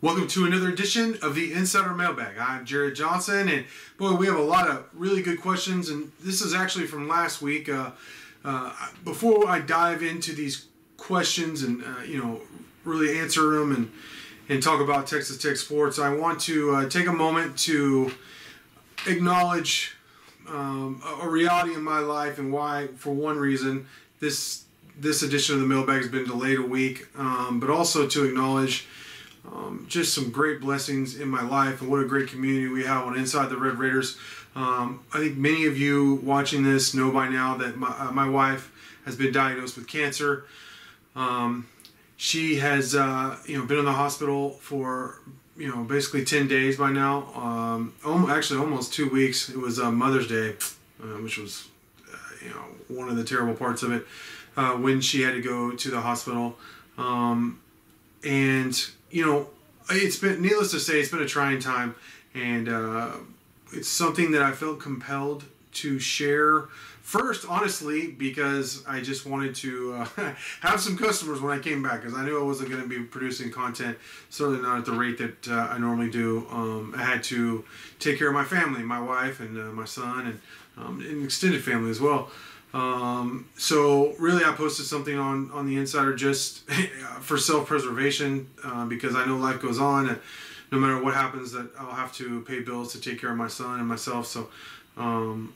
Welcome to another edition of the Insider Mailbag. I'm Jared Johnson, and boy, we have a lot of really good questions, and this is actually from last week. Before I dive into these questions and really answer them and talk about Texas Tech sports, I want to take a moment to acknowledge a reality in my life and why, for one reason, this edition of the Mailbag has been delayed a week, but also to acknowledge just some great blessings in my life and what a great community we have on Inside the Red Raiders. I think many of you watching this know by now that my wife has been diagnosed with cancer. She has been in the hospital for basically 10 days by now. Actually almost 2 weeks. It was Mother's Day, which was one of the terrible parts of it, when she had to go to the hospital. It's been, needless to say, it's been a trying time, and it's something that I felt compelled to share. First, honestly, because I just wanted to have some customers when I came back, because I knew I wasn't going to be producing content, certainly not at the rate that I normally do. I had to take care of my family, my wife and my son, and an extended family as well. So really I posted something on the Insider just for self-preservation, because I know life goes on, and no matter what happens that I'll have to pay bills to take care of my son and myself. So, and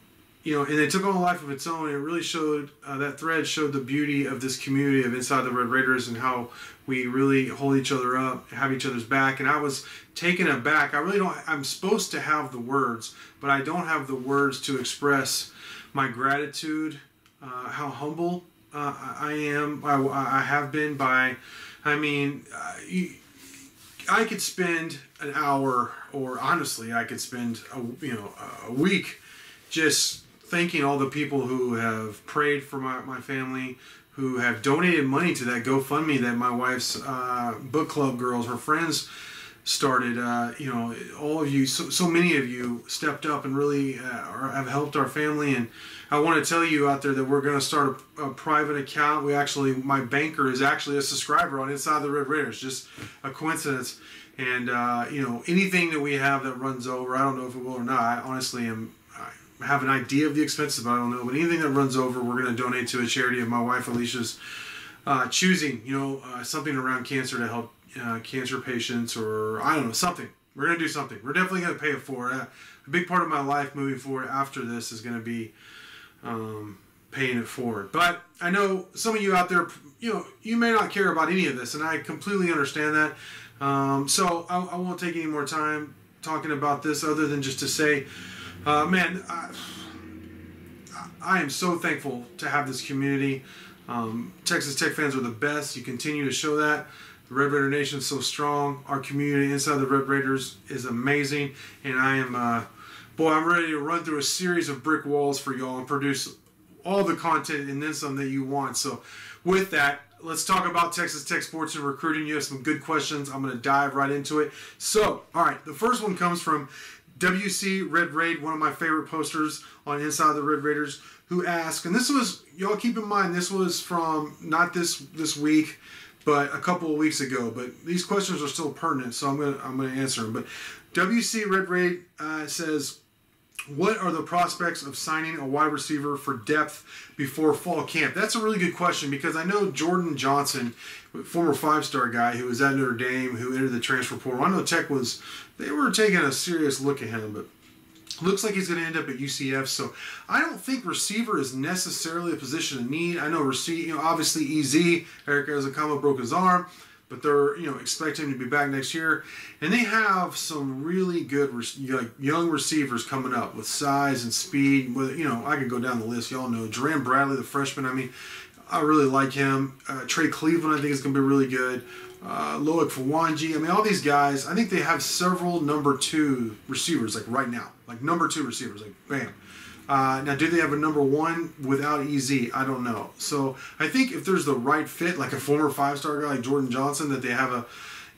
it took on a life of its own. It really showed, that thread showed the beauty of this community of Inside the Red Raiders and how we really hold each other up, have each other's back. And I was taken aback. I'm supposed to have the words, but I don't have the words to express my gratitude, how humble I am. I have been by, I could spend an hour, or honestly, I could spend a week just thanking all the people who have prayed for my family, who have donated money to that GoFundMe that my wife's book club girls, her friends, started. All of you, so many of you stepped up and really have helped our family. And I want to tell you out there that we're going to start a private account. My banker is actually a subscriber on Inside the Red Raiders, just a coincidence. And anything that we have that runs over, I don't know if it will or not. I honestly I have an idea of the expenses, but I don't know. But anything that runs over, we're going to donate to a charity of my wife Alicia's choosing. Something around cancer to help cancer patients, or I don't know, something. We're going to do something. We're definitely going to pay it forward. A big part of my life moving forward after this is going to be paying it forward. But I know some of you out there, you may not care about any of this, and I completely understand that. So I won't take any more time talking about this other than just to say, man, I am so thankful to have this community. Texas Tech fans are the best. You continue to show that. The Red Raider Nation is so strong. Our community inside the Red Raiders is amazing. And I am, I'm ready to run through a series of brick walls for y'all and produce all the content and then some that you want. So with that, let's talk about Texas Tech sports and recruiting. You have some good questions. I'm going to dive right into it. So, all right, the first one comes from WC Red Raid, one of my favorite posters on Inside the Red Raiders, who asked, and this was, y'all keep in mind, this was from not this week, but a couple of weeks ago. But these questions are still pertinent, so I'm gonna answer them. But WC Red Raid says, what are the prospects of signing a wide receiver for depth before fall camp? That's a really good question, because I know Jordan Johnson, former five-star guy who was at Notre Dame, who entered the transfer portal. I know Tech they were taking a serious look at him, but looks like he's going to end up at UCF. So I don't think receiver is necessarily a position of need. I know obviously EZ, Eric Azakama, broke his arm, but they're expecting him to be back next year, and they have some really good young receivers coming up with size and speed. I can go down the list. Y'all know Duran Bradley, the freshman. I really like him. Trey Cleveland, I think, is going to be really good. Loic Fawanji. All these guys, I think they have several number 2 receivers, like right now. Like number 2 receivers, like bam. Now, do they have a number 1 without EZ? I don't know. So I think if there's the right fit, like a former 5-star guy like Jordan Johnson that they have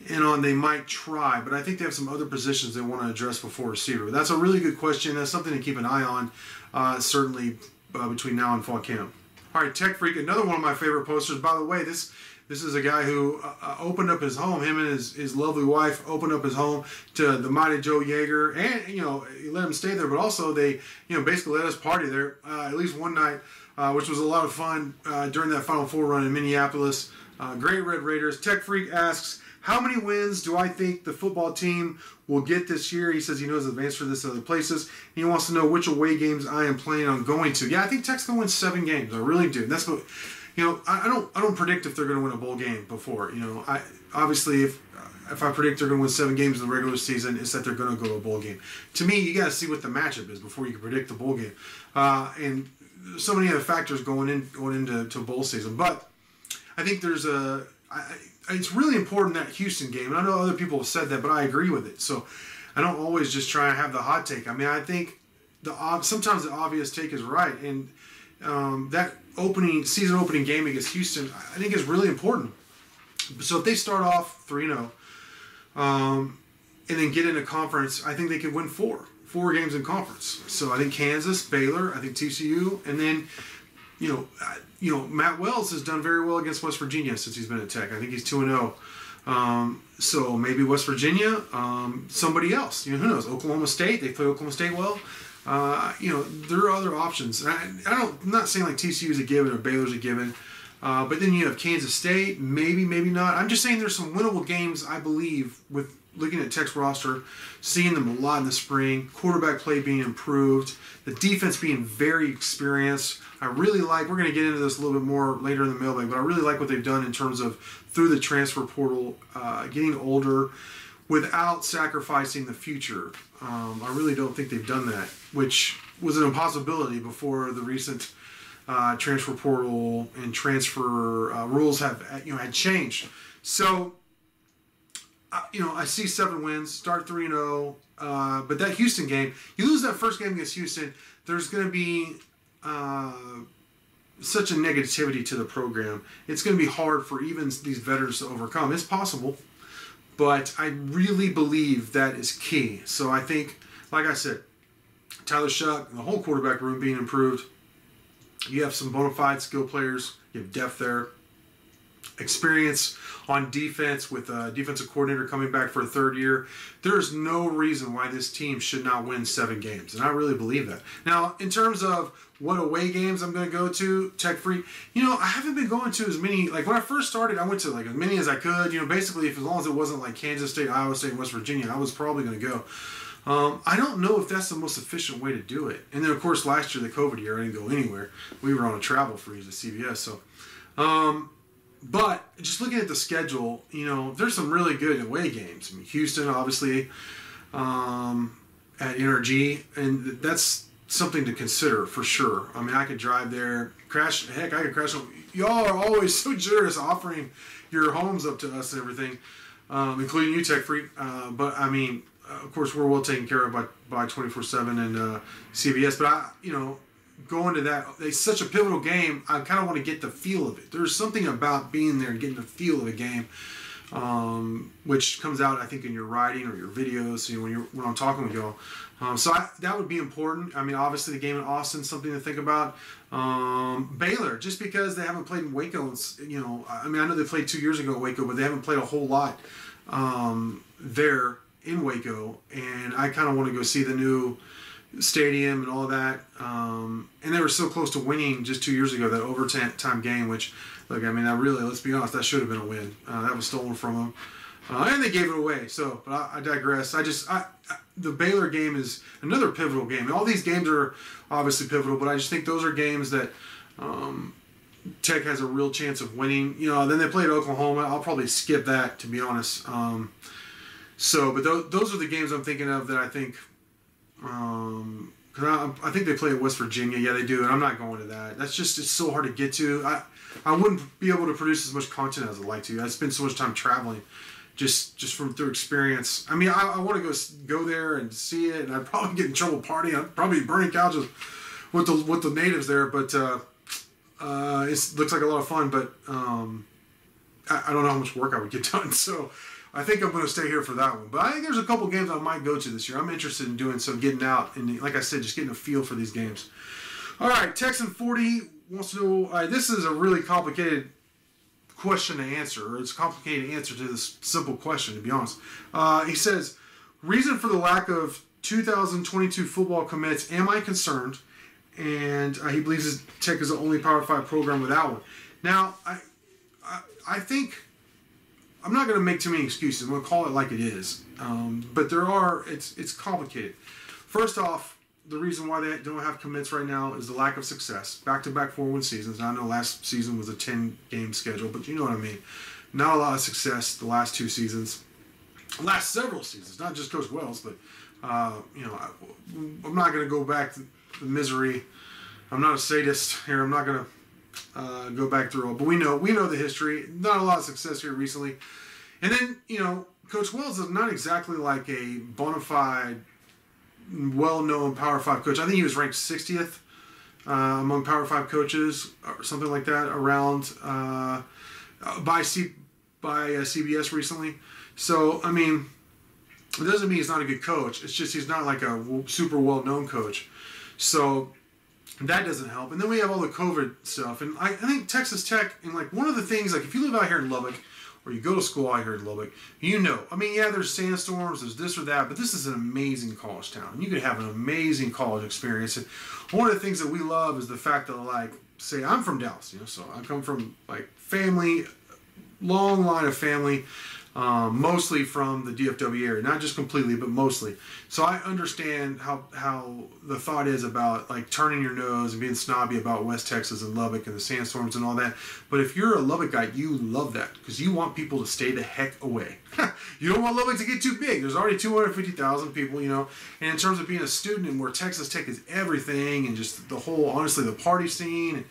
they might try. But I think they have some other positions they want to address before receiver. That's a really good question. That's something to keep an eye on, certainly between now and fall camp. All right, Tech Freak, another one of my favorite posters. By the way, this This is a guy who opened up his home. Him and his lovely wife opened up his home to the mighty Joe Yeager, and he let him stay there. But also they basically let us party there at least one night, which was a lot of fun during that Final Four run in Minneapolis. Great Red Raiders. Tech Freak asks, how many wins do I think the football team will get this year? He says he knows the answer to this in other places. He wants to know which away games I am planning on going to. Yeah, I think Tech's going to win 7 games. I really do. That's what. I don't predict if they're going to win a bowl game before. I obviously if I predict they're going to win 7 games in the regular season, it's that they're going to go to a bowl game. To me, you got to see what the matchup is before you can predict the bowl game. And so many other factors going into bowl season. But I think there's it's really important, that Houston game. And I know other people have said that, but I agree with it. So I don't always just try and have the hot take. I mean, I think sometimes the obvious take is right, and that season opening game against Houston, I think is really important. So if they start off 3-0, and then get into conference, I think they could win 4 games in conference. So I think Kansas, Baylor, I think TCU, and then Matt Wells has done very well against West Virginia since he's been at Tech. I think he's 2-0. So maybe West Virginia, somebody else. Who knows? Oklahoma State. They play Oklahoma State well. There are other options. I'm not saying like TCU is a given or Baylor's a given. But then you have Kansas State, maybe not. I'm just saying there's some winnable games, I believe, with looking at Tech's roster, seeing them a lot in the spring, quarterback play being improved, the defense being very experienced. I really like, we're going to get into this a little bit more later in the mailbag, but I really like what they've done in terms of through the transfer portal, getting older without sacrificing the future. I really don't think they've done that, which was an impossibility before the recent transfer portal and transfer rules had changed. So, I see 7 wins, start 3-0, but that Houston game, you lose that first game against Houston, there's going to be such a negativity to the program. It's going to be hard for even these veterans to overcome. It's possible, but I really believe that is key. So I think, like I said, Tyler Shuck, the whole quarterback room being improved. You have some bona fide skill players. You have depth there. Experience on defense with a defensive coordinator coming back for a 3rd year. There's no reason why this team should not win 7 games, and I really believe that. Now, in terms of what away games I'm going to go to, Tech Freak, I haven't been going to as many. Like when I first started, I went to like as many as I could. Basically, as long as it wasn't like Kansas State, Iowa State, and West Virginia, I was probably going to go. I don't know if that's the most efficient way to do it. And then, of course, last year, the COVID year, I didn't go anywhere. We were on a travel freeze at CVS. So, but just looking at the schedule, there's some really good away games. I mean, Houston, obviously, at NRG, and that's something to consider for sure. I mean, I could drive there, crash. Heck, I could crash. Y'all are always so generous offering your homes up to us and everything, including you, Tech Freak. But I mean, of course, we're well taken care of by 24/7 and CBS. But going to that, it's such a pivotal game. I kind of want to get the feel of it. There's something about being there and getting the feel of a game, which comes out, I think, in your writing or your videos. When I'm talking with y'all. So that would be important. I mean, obviously, the game in Austin is something to think about. Baylor, just because they haven't played in Waco, I mean, I know they played 2 years ago in Waco, but they haven't played a whole lot there in Waco, and I kind of want to go see the new stadium and all that. And they were so close to winning just 2 years ago, that overtime game, which, look, I mean, let's be honest, that should have been a win. That was stolen from them. And they gave it away. So, but I digress. The Baylor game is another pivotal game. All these games are obviously pivotal, but I just think those are games that Tech has a real chance of winning. Then they played Oklahoma. I'll probably skip that, to be honest. But those are the games I'm thinking of that I think, because I think they play at West Virginia. Yeah, they do, and I'm not going to that. It's so hard to get to. I wouldn't be able to produce as much content as I'd like to. I spend so much time traveling, just through experience. I mean, I want to go there and see it, and I'd probably get in trouble partying. I'd probably be burning couches with the natives there, but it looks like a lot of fun. But I don't know how much work I would get done, so I think I'm going to stay here for that one. But I think there's a couple games I might go to this year. I'm interested in doing some, getting out, and like I said, just getting a feel for these games. All right, Texan 40 wants to know, this is a really complicated question to answer, or it's a complicated answer to this simple question, to be honest. He says, reason for the lack of 2022 football commits, am I concerned? And he believes his Tech is the only Power 5 program without one. Now, I think, I'm not going to make too many excuses. I'm going to call it like it is. But it's complicated. First off, the reason why they don't have commits right now is the lack of success. Back-to-back 4-win seasons. I know last season was a 10-game schedule, but you know what I mean. Not a lot of success the last 2 seasons. Last several seasons, not just Coach Wells, but, I'm not going to go back to the misery. I'm not a sadist here. I'm not going to go back through it. But we know the history. Not a lot of success here recently. And then, Coach Wells is not exactly like a bona fide, well-known Power 5 coach. I think he was ranked 60th among Power 5 coaches, or something like that, around by CBS recently. So, I mean, it doesn't mean he's not a good coach. It's just he's not like a super well-known coach. So that doesn't help. And then we have all the COVID stuff. And I think Texas Tech, and like one of the things, like if you live out here in Lubbock, or you go to school out here in Lubbock, I mean, yeah, there's sandstorms, there's this or that, but this is an amazing college town. And you could have an amazing college experience. And one of the things that we love is the fact that, like, say, I'm from Dallas, so I come from, like, family, long line of family, mostly from the DFW area, not just completely, but mostly. So I understand how the thought is about like turning your nose and being snobby about West Texas and Lubbock and the sandstorms and all that. But if you're a Lubbock guy, you love that because you want people to stay the heck away. You don't want Lubbock to get too big. There's already 250,000 people, And in terms of being a student and where Texas Tech is everything and just the whole, honestly, the party scene and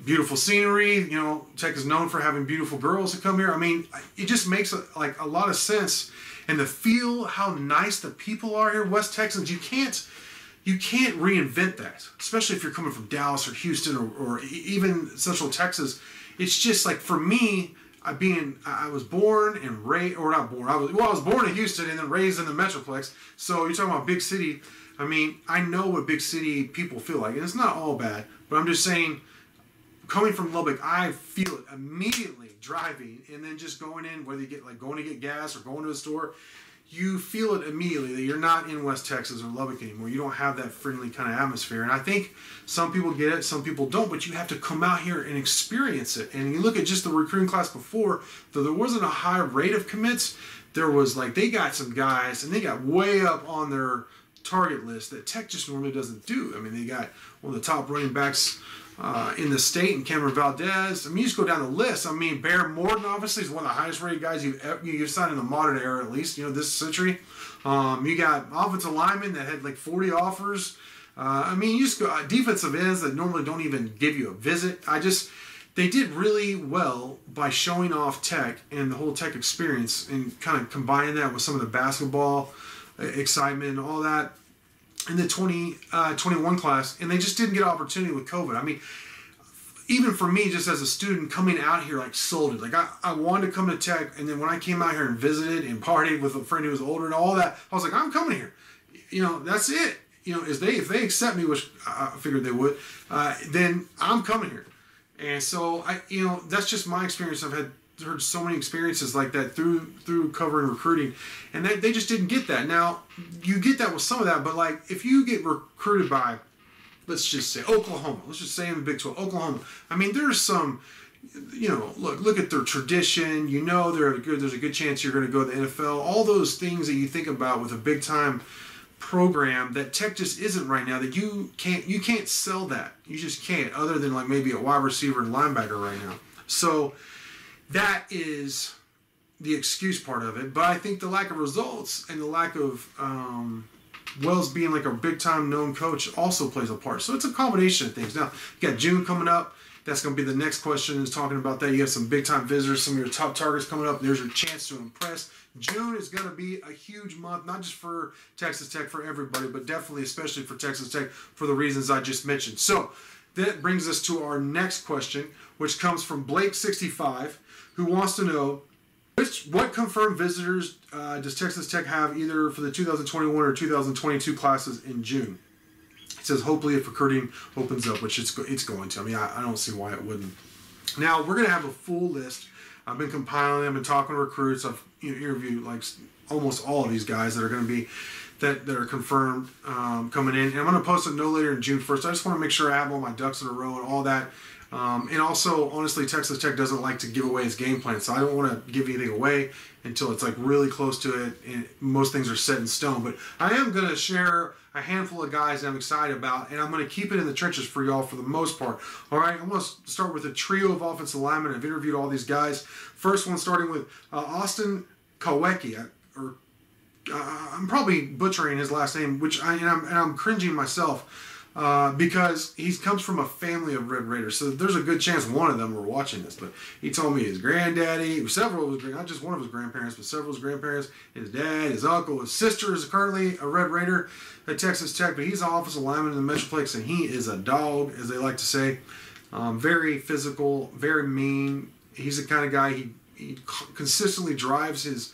beautiful scenery. Tech is known for having beautiful girls that come here. I mean, it just makes a lot of sense. And to feel how nice the people are here, West Texans, you can't reinvent that, especially if you're coming from Dallas or Houston or even Central Texas. It's just like, for me, I was born and raised, or not born, I was born in Houston and then raised in the Metroplex. So you're talking about big city. I mean, I know what big city people feel like, and it's not all bad, but I'm just saying, coming from Lubbock, I feel it immediately driving and then just going in, whether you get going to get gas or going to a store, you feel it immediately that you're not in West Texas or Lubbock anymore. You don't have that friendly kind of atmosphere. And I think some people get it, some people don't, but you have to come out here and experience it. And you look at just the recruiting class before, though there wasn't a high rate of commits, there was they got some guys and they got way up on their target list that Tech just normally doesn't do. I mean, they got one of the top running backs in the state, and Cameron Valdez. I mean, you just go down the list. I mean, Bear Morton obviously is one of the highest rated guys you've signed in the modern era, at least, this century. You got offensive linemen that had 40 offers. I mean, you just go defensive ends that normally don't even give you a visit. They did really well by showing off Tech and the whole Tech experience and kind of combining that with some of the basketball excitement and all that in the 2021 class, and they just didn't get an opportunity with COVID. I mean, even for me, just as a student coming out here, sold it. I wanted to come to Tech, and then when I came out here and visited and partied with a friend who was older and all that, I was like, I'm coming here. That's it. If they accept me, which I figured they would, then I'm coming here. And so that's just my experience. I've heard so many experiences like that through covering recruiting, and they just didn't get that. Now, you get that with some of that, but if you get recruited by, let's just say Oklahoma, let's just say in the Big 12, Oklahoma. I mean, there's some, look at their tradition. There's a good chance you're going to go to the NFL. All those things that you think about with a big time program that Tech just isn't right now. That you can't sell that. You just can't, other than maybe a wide receiver and linebacker right now. So that is the excuse part of it. But I think the lack of results and the lack of Wells being a big-time known coach also plays a part. So it's a combination of things. Now, you got June coming up. That's going to be the next question, is talking about that. You have some big-time visitors, some of your top targets coming up. There's your chance to impress. June is going to be a huge month, not just for Texas Tech, for everybody, but definitely, especially for Texas Tech, for the reasons I just mentioned. So that brings us to our next question, which comes from Blake65, who wants to know, what confirmed visitors does Texas Tech have either for the 2021 or 2022 classes in June? It says, hopefully if recruiting opens up, which it's going to. I mean, I don't see why it wouldn't. Now, we're going to have a full list. I've been compiling them and talking to recruits. I've interviewed like almost all of these guys that are going to be that are confirmed coming in. And I'm going to post it no later than June 1st. I just want to make sure I have all my ducks in a row and all that. And also, honestly, Texas Tech doesn't like to give away its game plan, so I don't want to give anything away until it's like really close to it and most things are set in stone. But I am going to share a handful of guys that I'm excited about, and I'm going to keep it in the trenches for y'all for the most part. All right, I'm going to start with a trio of offensive linemen. I've interviewed all these guys. First one starting with Austin Kowecki, I'm probably butchering his last name, I'm cringing myself. Because he comes from a family of Red Raiders, so there's a good chance one of them were watching this. But he told me his granddaddy, several of his, not just one of his grandparents, but several of his grandparents, his dad, his uncle, his sister is currently a Red Raider at Texas Tech, but he's an offensive lineman in the Metroplex, and he is a dog, as they like to say. Very physical, very mean. He's the kind of guy, he consistently drives his...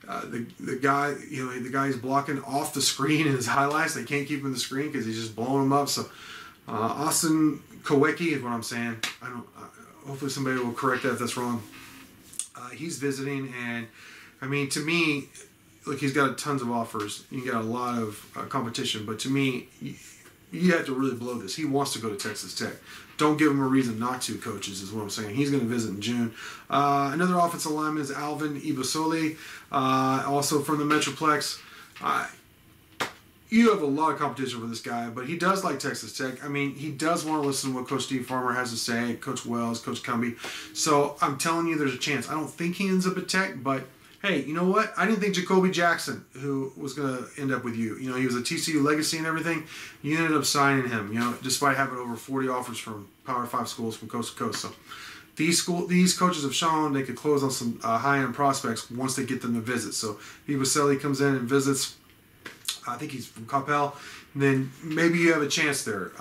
the guy he's blocking off the screen in his highlights. They can't keep him in the screen because he's just blowing him up. So Austin Kowecki is what I'm saying. Hopefully somebody will correct that if that's wrong. He's visiting, and I mean, to me, look, he's got tons of offers. You got a lot of competition, but to me, you have to really blow this. He wants to go to Texas Tech. Don't give him a reason not to, coaches, is what I'm saying. He's going to visit in June. Another offensive lineman is Alvin Ibasole, also from the Metroplex. You have a lot of competition for this guy, but he does like Texas Tech. I mean, he does want to listen to what Coach Steve Farmer has to say, Coach Wells, Coach Cumbie. So I'm telling you, there's a chance. I don't think he ends up at Tech, but hey, you know what? I didn't think Jacoby Jackson, who was going to end up with you. You know, he was a TCU legacy and everything. You ended up signing him, you know, despite having over 40 offers from Power 5 schools from coast to coast. So these coaches have shown they could close on some high-end prospects once they get them to visit. So Ibasole comes in and visits. I think he's from Coppell. And then maybe you have a chance there.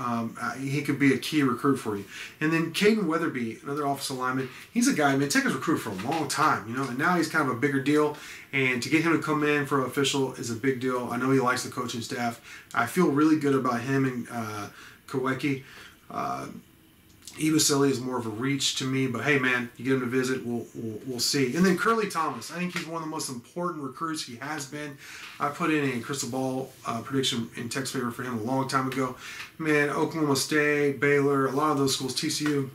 He could be a key recruit for you. And then Caden Weatherby, another offensive lineman, he's a guy, man, Tech has recruited for a long time, you know, and now he's kind of a bigger deal. And to get him to come in for official is a big deal. I know he likes the coaching staff. I feel really good about him and Kowecki. Ibasole is more of a reach to me, but hey, man, you get him to visit, we'll see. And then Curly Thomas, I think he's one of the most important recruits. He has been. I put in a crystal ball prediction in Tech's favor for him a long time ago. Man, Oklahoma State, Baylor, a lot of those schools, TCU,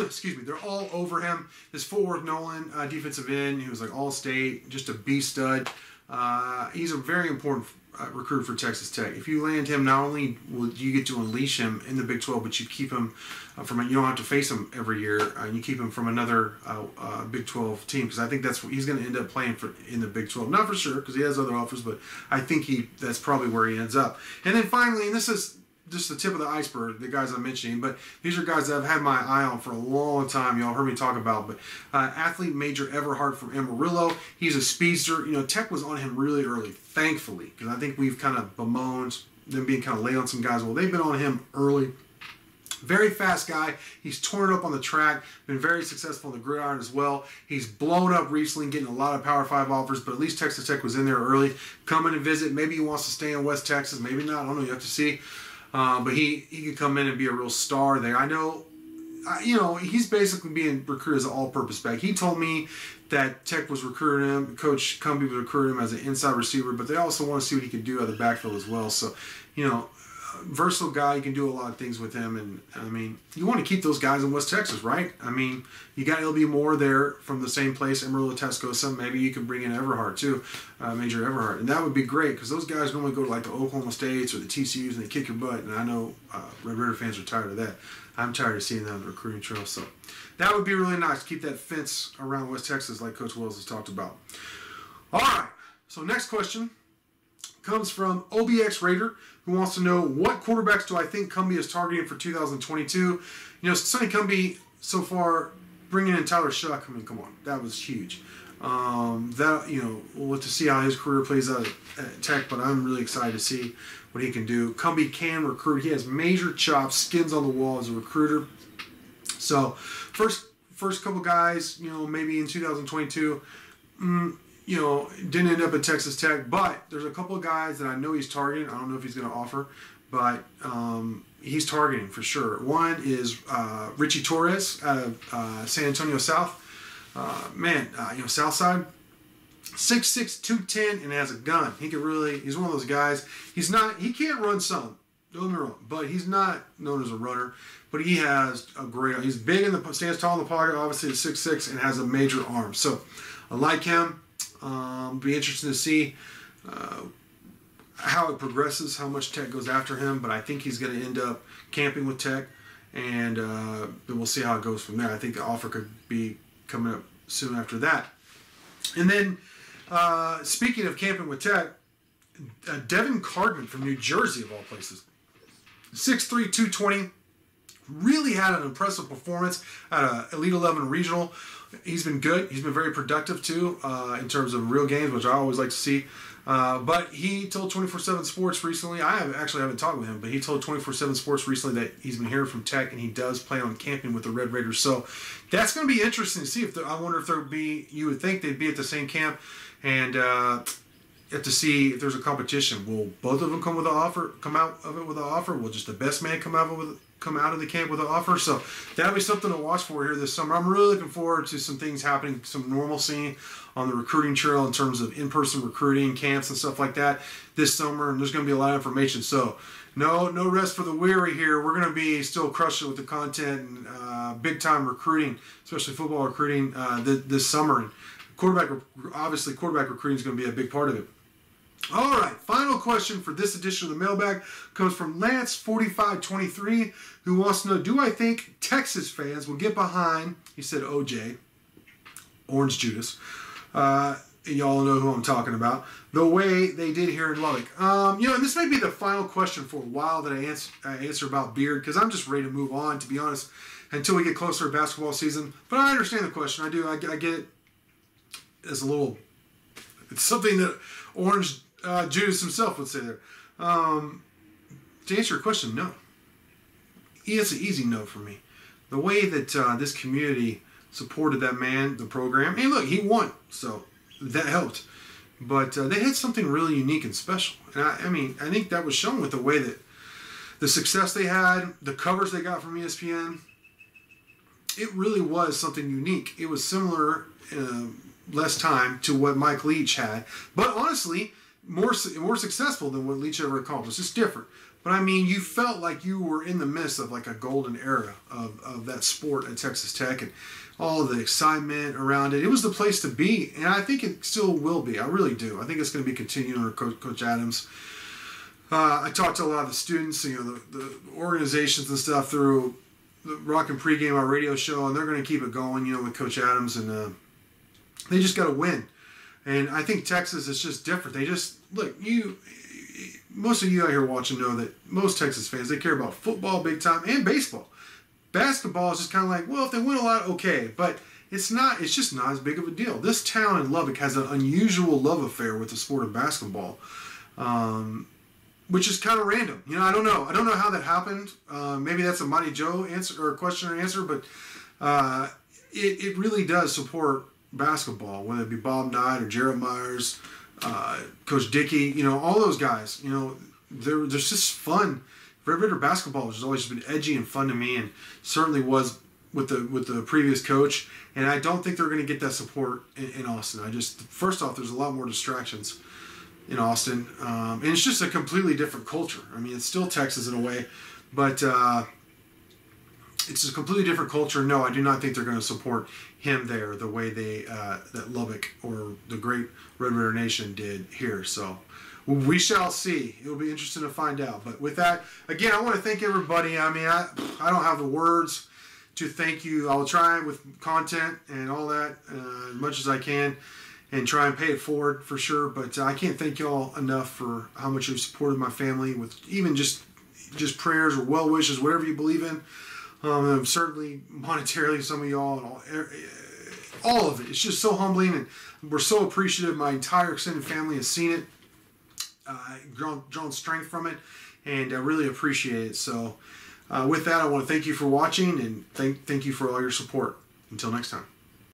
excuse me, they're all over him. This Fort Worth Nolan defensive end, he was like all-state, just a B-stud. He's a very important recruit for Texas Tech. If you land him, not only will you get to unleash him in the Big 12, but you keep him you don't have to face him every year, and you keep him from another Big 12 team, because I think that's what he's going to end up playing for in the Big 12. Not for sure, because he has other offers, but I think that's probably where he ends up. And then finally, and this is just the tip of the iceberg, the guys I'm mentioning, but these are guys that I've had my eye on for a long time. Y'all heard me talk about, but athlete Major Everhart from Amarillo. He's a speedster. You know, Tech was on him really early, thankfully, because I think we've kind of bemoaned them being kind of late on some guys. Well, they've been on him early. Very fast guy. He's torn it up on the track, been very successful in the gridiron as well. He's blown up recently, getting a lot of Power 5 offers, but at least Texas Tech was in there early. Come in and visit. Maybe he wants to stay in West Texas, maybe not. I don't know. You have to see. But he could come in and be a real star there. I know, you know, he's basically being recruited as an all-purpose back. He told me that Tech was recruiting him, Coach Cumbie was recruiting him as an inside receiver, but they also want to see what he could do out of the backfield as well. So, you know, versatile guy, you can do a lot of things with him. And, I mean, you want to keep those guys in West Texas, right? I mean, you got LB Moore there from the same place, Amarillo, Tascosa. Maybe you can bring in Everhart, too, Major Everhart. And that would be great, because those guys normally go to, like, the Oklahoma States or the TCUs, and they kick your butt. And I know Red Raider fans are tired of that. I'm tired of seeing that on the recruiting trail. So that would be really nice. Keep that fence around West Texas like Coach Wells has talked about. All right. So next question comes from OBX Raider, who wants to know, what quarterbacks do I think Cumbie is targeting for 2022? You know, Sonny Cumbie so far bringing in Tyler Shuck. I mean, come on, that was huge. That, you know, we'll have to see how his career plays out at Tech, but I'm really excited to see what he can do. Cumbie can recruit. He has major chops, skins on the wall as a recruiter. So first couple guys, you know, maybe in 2022, you know, didn't end up at Texas Tech, but there's a couple of guys that I know he's targeting. I don't know if he's going to offer, but he's targeting for sure. One is Richie Torres out of San Antonio South. South side. 6'6", 210, and has a gun. He's one of those guys. He can't run some, don't get me wrong, but he's not known as a runner. But he's big stands tall in the pocket, obviously at 6'6", and has a major arm. So I like him. Be interesting to see how it progresses, how much Tech goes after him. But I think he's going to end up camping with Tech, and then we'll see how it goes from there. I think the offer could be coming up soon after that. And then, speaking of camping with Tech, Devin Cartman from New Jersey, of all places. 6'3", 220. Really had an impressive performance at an Elite 11 regional. He's been good. He's been very productive, too, in terms of real games, which I always like to see. But he told 24/7 Sports recently, I haven't talked with him, but he told 24/7 Sports recently that he's been hearing from Tech, and he does plan on camping with the Red Raiders. So that's going to be interesting to see. I wonder if you would think they'd be at the same camp, and have to see if there's a competition. Will both of them come out of it with an offer? Will just the best man come out of the camp with an offer? So that'll be something to watch for here this summer. I'm really looking forward to some things happening, some normalcy on the recruiting trail in terms of in-person recruiting, camps and stuff like that this summer, and there's going to be a lot of information. So no rest for the weary here. We're going to be still crushing with the content and big-time recruiting, especially football recruiting this summer. And quarterback recruiting is going to be a big part of it. All right, final question for this edition of the Mailbag comes from Lance4523, who wants to know, do I think Texas fans will get behind, he said OJ, Orange Judas, y'all know who I'm talking about, the way they did here in Lubbock? And this may be the final question for a while that I answer about Beard, because I'm just ready to move on, to be honest, until we get closer to basketball season. But I understand the question. I do. I get it. It's something that Orange Judas himself would say there. To answer your question, no. It's an easy no for me. The way that this community supported that man, the program, and look, he won, so that helped. But they had something really unique and special. And I think that was shown with the way that the success they had, the covers they got from ESPN. It really was something unique. It was similar, less time, to what Mike Leach had. But honestly, more successful than what Leach ever accomplished. It's different. But you felt like you were in the midst of like a golden era of that sport at Texas Tech, and all of the excitement around it. It was the place to be, and I think it still will be. I really do. I think it's going to be continuing under Coach Adams. I talked to a lot of the students, the organizations and stuff through the Rockin' Pregame, our radio show, and they're going to keep it going, with Coach Adams, and they just got to win. And I think Texas is just different. They just, look, most of you out here watching know that most Texas fans, they care about football big time and baseball. Basketball is just kind of like, well, if they win a lot, okay. But it's just not as big of a deal. This town in Lubbock has an unusual love affair with the sport of basketball, which is kind of random. I don't know. I don't know how that happened. Maybe that's a Mighty Joe answer or question or answer, but it really does support basketball, whether it be Bob Knight or Jared Myers, Coach Dickey, all those guys. They're just fun. Red Raider basketball has always been edgy and fun to me, and certainly was with the previous coach. And I don't think they're going to get that support in Austin. First off, there's a lot more distractions in Austin, and it's just a completely different culture. It's still Texas in a way, but it's a completely different culture. No, I do not think they're going to support him there the way that Lubbock or the great Red Raider Nation did here. So we shall see. It'll be interesting to find out. But with that, again, I want to thank everybody. I don't have the words to thank you. I'll try with content and all that as much as I can, and try and pay it forward for sure. But I can't thank you all enough for how much you've supported my family with even just prayers or well wishes, whatever you believe in. Certainly monetarily, some of y'all, and all of it. It's just so humbling, and we're so appreciative. My entire extended family has seen it, drawn strength from it, and I really appreciate it. So with that, I want to thank you for watching, and thank you for all your support. Until next time.